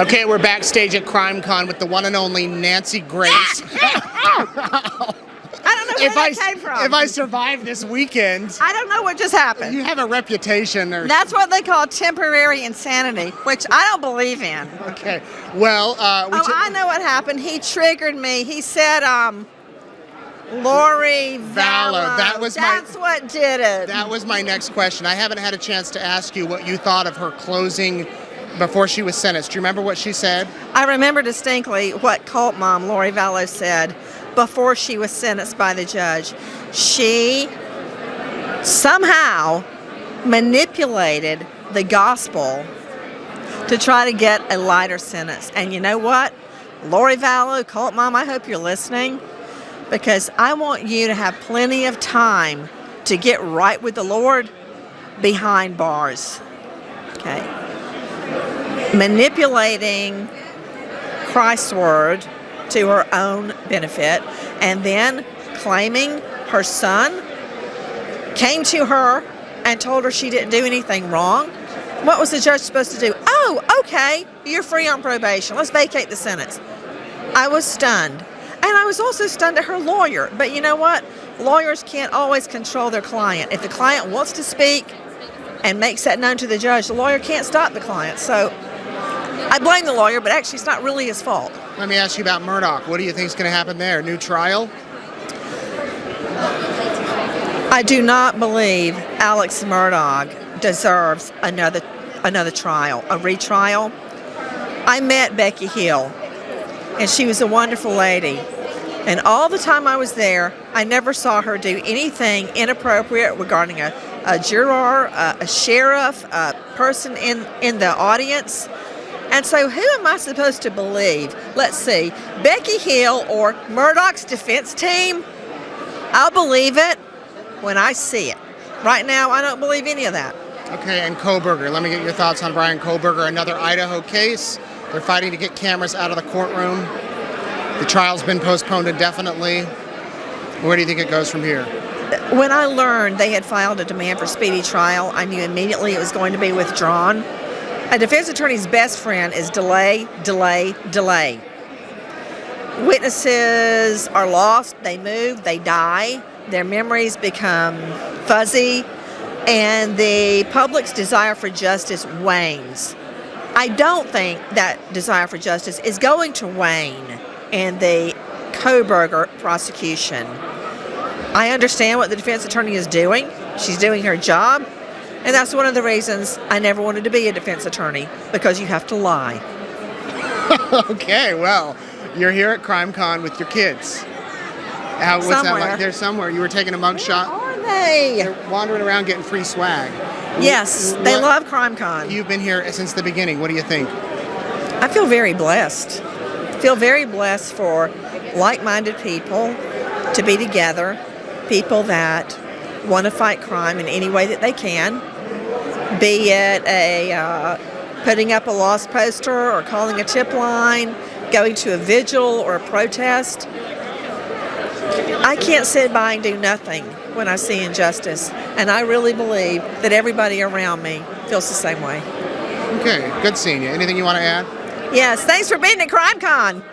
Okay, we're backstage at CrimeCon with the one and only Nancy Grace. I don't know where that came from. If I survive this weekend, I don't know what just happened. you have a reputation. That's what they call temporary insanity, which I don't believe in. Okay, well, I know what happened. He triggered me. He said, Lori Vallow. That's what did it. That was my next question. I haven't had a chance to ask you what you thought of her closing before she was sentenced. Do you remember what she said? I remember distinctly what cult mom Lori Vallow said before she was sentenced by the judge. She somehow manipulated the gospel to try to get a lighter sentence. And you know what? Lori Vallow, cult mom, I hope you're listening, because I want you to have plenty of time to get right with the Lord behind bars. Okay? Manipulating Christ's word to her own benefit, and then claiming her son came to her and told her she didn't do anything wrong. What was the judge supposed to do? Oh, okay, you're free on probation. Let's vacate the sentence. I was stunned. And I was also stunned at her lawyer. But you know what? Lawyers can't always control their client. If the client wants to speak and makes that known to the judge, the lawyer can't stop the client. So I blame the lawyer, but actually it's not really his fault. Let me ask you about Murdaugh. What do you think is going to happen there? New trial? I do not believe Alex Murdaugh deserves another trial, a retrial. I met Becky Hill, and she was a wonderful lady. And all the time I was there, I never saw her do anything inappropriate regarding a juror, a sheriff, a person in the audience. And so who am I supposed to believe? Let's see, Becky Hill or Murdaugh's defense team? I'll believe it when I see it. Right now, I don't believe any of that. Okay, and Kohberger. Let me get your thoughts on Brian Kohberger, another Idaho case. They're fighting to get cameras out of the courtroom. The trial's been postponed indefinitely. Where do you think it goes from here? When I learned they had filed a demand for speedy trial, I knew immediately it was going to be withdrawn. A defense attorney's best friend is delay, delay, delay. Witnesses are lost, they move, they die, their memories become fuzzy, and the public's desire for justice wanes. I don't think that desire for justice is going to wane in the Kohberger prosecution. I understand what the defense attorney is doing. She's doing her job. And that's one of the reasons I never wanted to be a defense attorney, because you have to lie. Okay, well, you're here at CrimeCon with your kids. What's that like? They're somewhere. You were taking a mugshot. Where are they? They're wandering around getting free swag. Yes, they love CrimeCon. You've been here since the beginning. What do you think? I feel very blessed. I feel very blessed for like-minded people to be together, people that want to fight crime in any way that they can, be it putting up a lost poster or calling a tip line, going to a vigil or a protest. I can't sit by and do nothing when I see injustice, and I really believe that everybody around me feels the same way. Okay, good seeing you. Anything you want to add? Yes, thanks for being at CrimeCon.